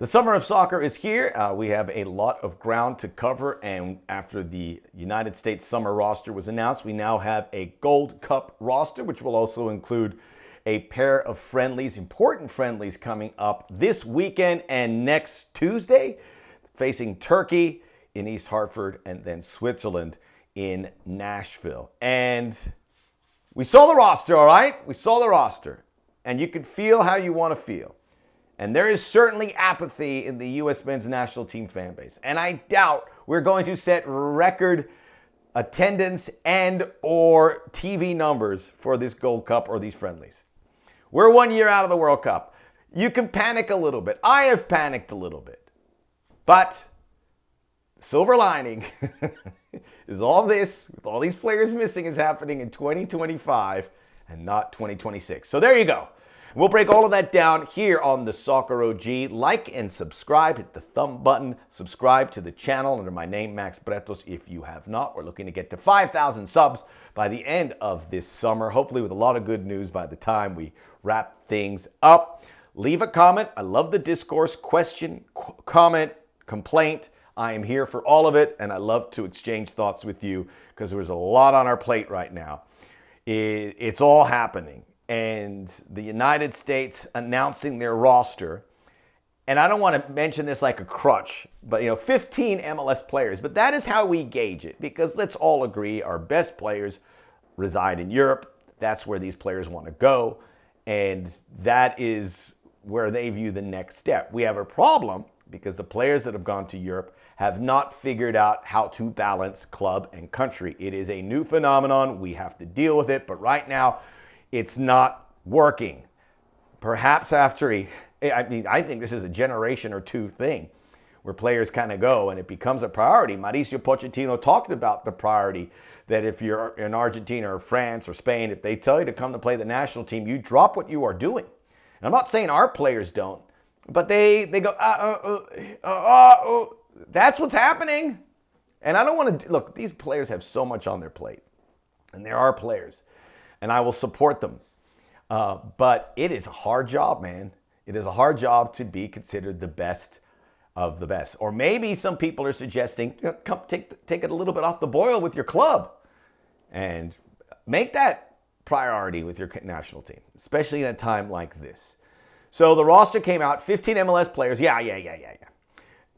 The summer of soccer is here. We have a lot of ground to cover, and after the United States summer roster was announced, we now have a Gold Cup roster, which will also include a pair of friendlies, important friendlies coming up this weekend and next Tuesday, facing Turkey in East Hartford and then Switzerland in Nashville. And we saw the roster, all right? We saw the roster, and you can feel how you want to feel. And there is certainly apathy in the U.S. men's national team fan base. And I doubt we're going to set record attendance and or TV numbers for this Gold Cup or these friendlies. We're 1 year out of the World Cup. You can panic a little bit. I have panicked a little bit. But silver lining is all this, with all these players missing, is happening in 2025 and not 2026. So there you go. We'll break all of that down here on the Soccer OG. Like and subscribe. Hit the thumb button. Subscribe to the channel under my name, Max Bretos, if you have not. We're looking to get to 5,000 subs by the end of this summer, hopefully with a lot of good news by the time we wrap things up. Leave a comment. I love the discourse. Question, comment, complaint. I am here for all of it, and I love to exchange thoughts with you because there's a lot on our plate right now. It's all happening. And the United States announcing their roster, and I don't want to mention this like a crutch, but 15 MLS players, but that is how we gauge it, because let's all agree our best players reside in Europe. That's where these players want to go, and that is where they view the next step. We have a problem because the players that have gone to Europe have not figured out how to balance club and country. It is a new phenomenon. We have to deal with it, but right now, it's not working. Perhaps after I think this is a generation or two thing where players kind of go and it becomes a priority. Mauricio Pochettino talked about the priority that if you're in Argentina or France or Spain, if they tell you to come to play the national team, you drop what you are doing. And I'm not saying our players don't, but they go, that's what's happening. And I don't want to, look, these players have so much on their plate. And there are players. And I will support them. But it is a hard job, man. It is a hard job to be considered the best of the best. Or maybe some people are suggesting, come take it a little bit off the boil with your club and make that priority with your national team, especially in a time like this. So the roster came out, 15 MLS players. Yeah.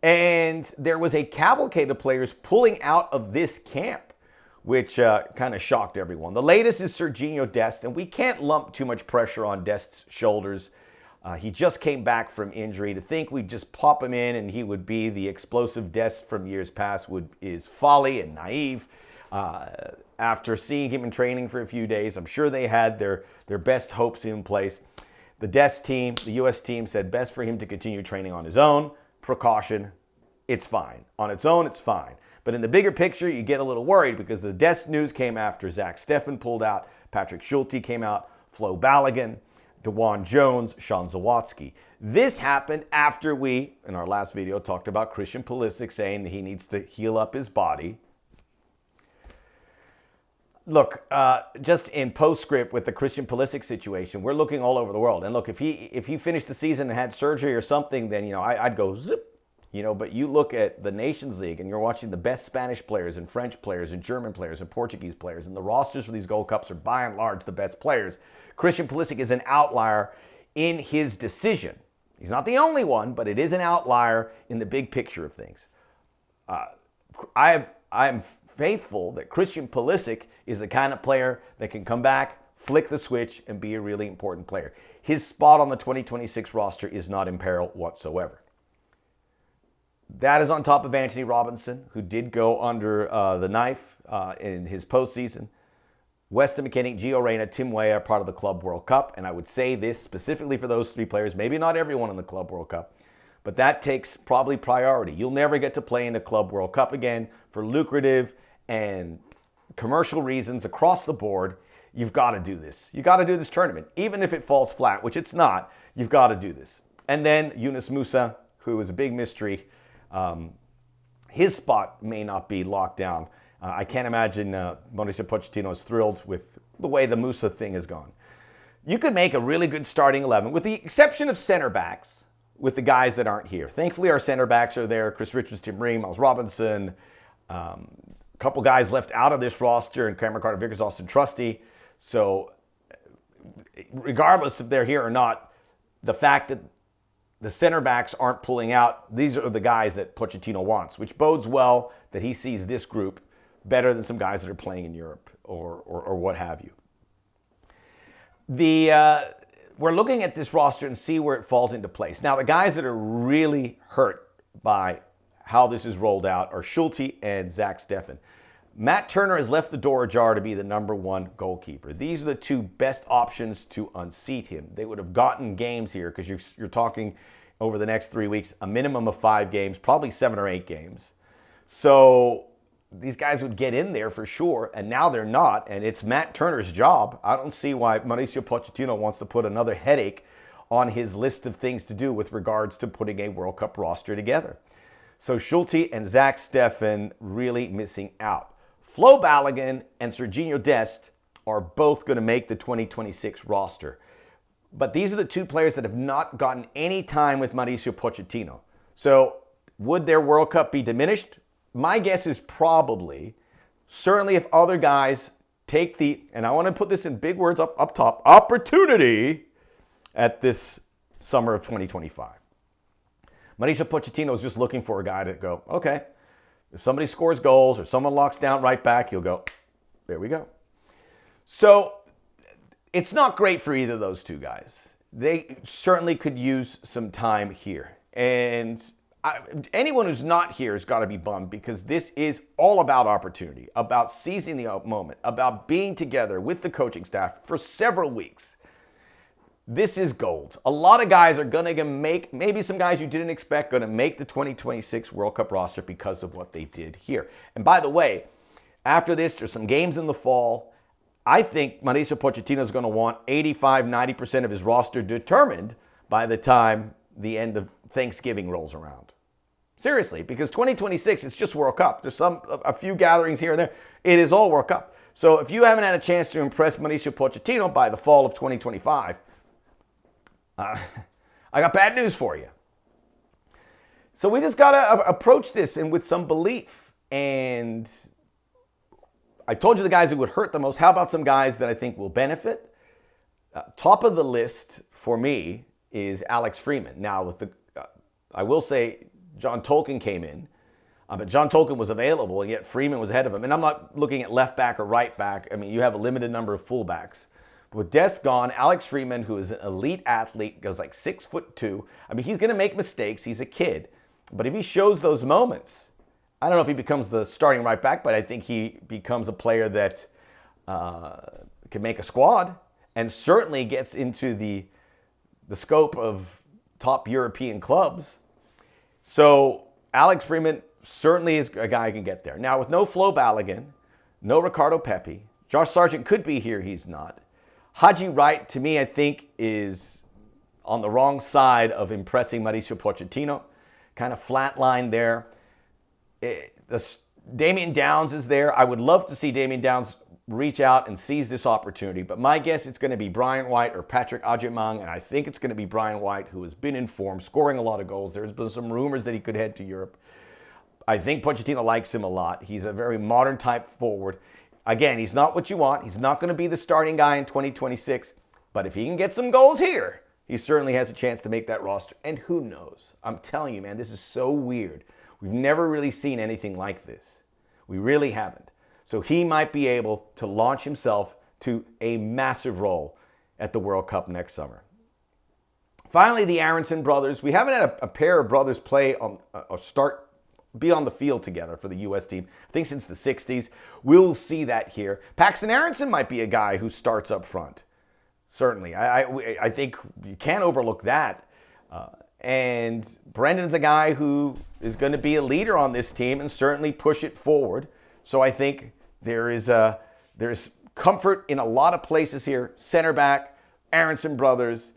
And there was a cavalcade of players pulling out of this camp, which kind of shocked everyone. The latest is Serginho Dest, and we can't lump too much pressure on Dest's shoulders. He just came back from injury. To think we'd just pop him in and he would be the explosive Dest from years past is folly and naive. After seeing him in training for a few days, I'm sure they had their best hopes in place. The Dest team, the U.S. team, said best for him to continue training on his own. Precaution, it's fine. On its own, it's fine. But in the bigger picture, you get a little worried because the Dest news came after Zach Steffen pulled out, Patrick Schulte came out, Flo Balogun, DeJuan Jones, Sean Zawadzki. This happened after we, in our last video, talked about Christian Pulisic saying that he needs to heal up his body. Look, just in postscript with the Christian Pulisic situation, we're looking all over the world. And look, if he finished the season and had surgery or something, then I'd go zip. But you look at the Nations League and you're watching the best Spanish players and French players and German players and Portuguese players, and the rosters for these Gold Cups are by and large the best players. Christian Pulisic is an outlier in his decision. He's not the only one, but it is an outlier in the big picture of things. I am faithful that Christian Pulisic is the kind of player that can come back, flick the switch, and be a really important player. His spot on the 2026 roster is not in peril whatsoever. That is on top of Anthony Robinson, who did go under the knife in his postseason. Weston McKennie, Gio Reyna, Tim Weah are part of the Club World Cup. And I would say this specifically for those three players, maybe not everyone in the Club World Cup, but that takes probably priority. You'll never get to play in the Club World Cup again for lucrative and commercial reasons across the board. You've got to do this. You've got to do this tournament. Even if it falls flat, which it's not, you've got to do this. And then Yunus Musa, who is a big mystery. His spot may not be locked down. I can't imagine Mauricio Pochettino is thrilled with the way the Musa thing has gone. You could make a really good starting 11, with the exception of center backs. with the guys that aren't here. Thankfully, our center backs are there. Chris Richards, Tim Ream, Miles Robinson. A couple guys left out of this roster, and Cameron Carter-Vickers, Austin Trusty. So regardless if they're here or not, the fact that the center backs aren't pulling out, these are the guys that Pochettino wants, which bodes well that he sees this group better than some guys that are playing in Europe or what have you. We're looking at this roster and see where it falls into place. Now, the guys that are really hurt by how this is rolled out are Schulte and Zach Steffen. Matt Turner has left the door ajar to be the number one goalkeeper. These are the two best options to unseat him. They would have gotten games here because you're talking over the next 3 weeks, a minimum of 5 games, probably 7 or 8 games. So these guys would get in there for sure, and now they're not, and it's Matt Turner's job. I don't see why Mauricio Pochettino wants to put another headache on his list of things to do with regards to putting a World Cup roster together. So Schulte and Zach Steffen really missing out. Flo Balogun and Serginho Dest are both going to make the 2026 roster. But these are the two players that have not gotten any time with Mauricio Pochettino. So would their World Cup be diminished? My guess is probably. Certainly if other guys take the, and I want to put this in big words up top, opportunity at this summer of 2025. Mauricio Pochettino is just looking for a guy to go, okay, if somebody scores goals or someone locks down right back, he'll go, there we go. So it's not great for either of those two guys. They certainly could use some time here. And anyone who's not here has got to be bummed because this is all about opportunity, about seizing the moment, about being together with the coaching staff for several weeks. This is gold. A lot of guys are going to make, maybe some guys you didn't expect, going to make the 2026 World Cup roster because of what they did here. And by the way, after this, there's some games in the fall. I think Mauricio Pochettino is going to want 85-90% of his roster determined by the time the end of Thanksgiving rolls around. Seriously, because 2026, it's just World Cup. There's a few gatherings here and there. It is all World Cup. So if you haven't had a chance to impress Mauricio Pochettino by the fall of 2025, I got bad news for you. So we just got to approach this and with some belief. And I told you the guys that would hurt the most. How about some guys that I think will benefit? Top of the list for me is Alex Freeman. Now, with I will say John Tolkien came in, but John Tolkien was available, and yet Freeman was ahead of him. And I'm not looking at left back or right back. I mean, you have a limited number of fullbacks. With Dest gone, Alex Freeman, who is an elite athlete, goes like 6'2". I mean, he's going to make mistakes. He's a kid. But if he shows those moments, I don't know if he becomes the starting right back, but I think he becomes a player that can make a squad and certainly gets into the scope of top European clubs. So Alex Freeman certainly is a guy who can get there. Now, with no Flo Balogun, no Ricardo Pepi, Josh Sargent could be here. He's not. Haji Wright, to me, I think, is on the wrong side of impressing Mauricio Pochettino. Kind of flatline there. Damian Downs is there. I would love to see Damian Downs reach out and seize this opportunity, but my guess it's going to be Brian White or Patrick Agyemang, and I think it's going to be Brian White, who has been in form, scoring a lot of goals. There's been some rumors that he could head to Europe. I think Pochettino likes him a lot. He's a very modern type forward. Again, he's not what you want. He's not going to be the starting guy in 2026. But if he can get some goals here, he certainly has a chance to make that roster. And who knows? I'm telling you, man, this is so weird. We've never really seen anything like this. We really haven't. So he might be able to launch himself to a massive role at the World Cup next summer. Finally, the Aronson brothers. We haven't had a pair of brothers play on or be on the field together for the U.S. team, I think since the 60s. We'll see that here. Paxton Aronson might be a guy who starts up front. Certainly. I think you can't overlook that. And Brendan's a guy who is going to be a leader on this team and certainly push it forward. So I think there's comfort in a lot of places here. Center back, Aronson brothers.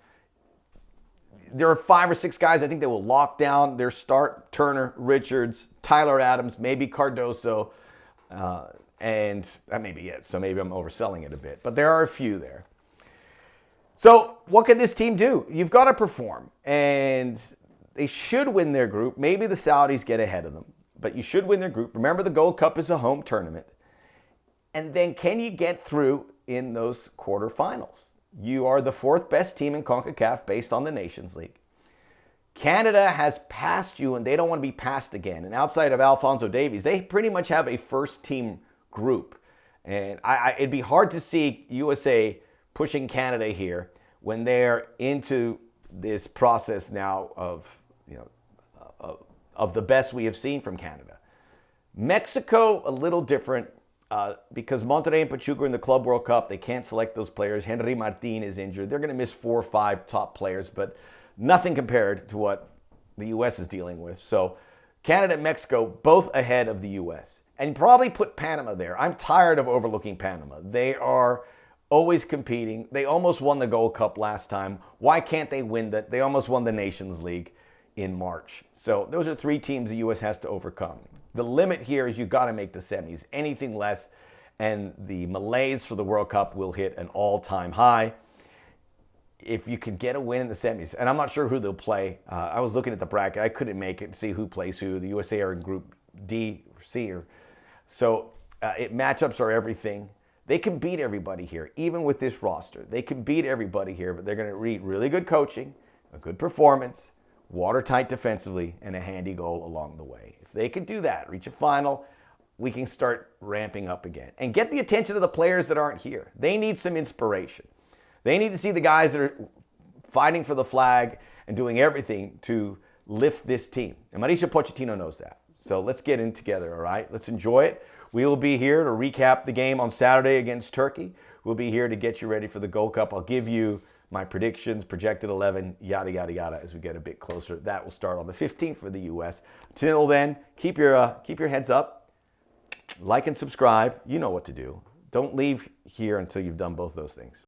There are 5 or 6 guys I think that will lock down their start. Turner, Richards, Tyler Adams, maybe Cardoso, and that may be it. So maybe I'm overselling it a bit. But there are a few there. So what can this team do? You've got to perform. And They should win their group. Maybe the Saudis get ahead of them, but you should win their group. Remember, the Gold Cup is a home tournament. And then can you get through in those quarterfinals? You are the fourth best team in CONCACAF based on the Nations League. Canada has passed you, and they don't want to be passed again. And outside of Alphonso Davies, they pretty much have a first-team group. And it'd be hard to see USA pushing Canada here when they're into this process now of the best we have seen from Canada. Mexico, a little different because Monterrey and Pachuca are in the Club World Cup. They can't select those players. Henry Martin is injured. They're going to miss 4 or 5 top players, but nothing compared to what the U.S. is dealing with. So Canada and Mexico both ahead of the U.S. And probably put Panama there. I'm tired of overlooking Panama. They are always competing. They almost won the Gold Cup last time. Why can't they win that? They almost won the Nations League in March. So those are 3 teams the U.S. has to overcome. The limit here is you've got to make the semis. Anything less, and the malaise for the World Cup will hit an all-time high. If you can get a win in the semis, and I'm not sure who they'll play. I was looking at the bracket. I couldn't make it to see who plays who. The USA are in Group D or C. So matchups are everything. They can beat everybody here, even with this roster. They can beat everybody here, but they're going to need really good coaching, a good performance, watertight defensively, and a handy goal along the way. If they can do that, reach a final, we can start ramping up again. And get the attention of the players that aren't here. They need some inspiration. They need to see the guys that are fighting for the flag and doing everything to lift this team. And Mauricio Pochettino knows that. So let's get in together, all right? Let's enjoy it. We will be here to recap the game on Saturday against Turkey. We'll be here to get you ready for the Gold Cup. I'll give you my predictions, projected 11, yada, yada, yada, as we get a bit closer. That will start on the 15th for the U.S. Until then, keep your heads up. Like and subscribe. You know what to do. Don't leave here until you've done both those things.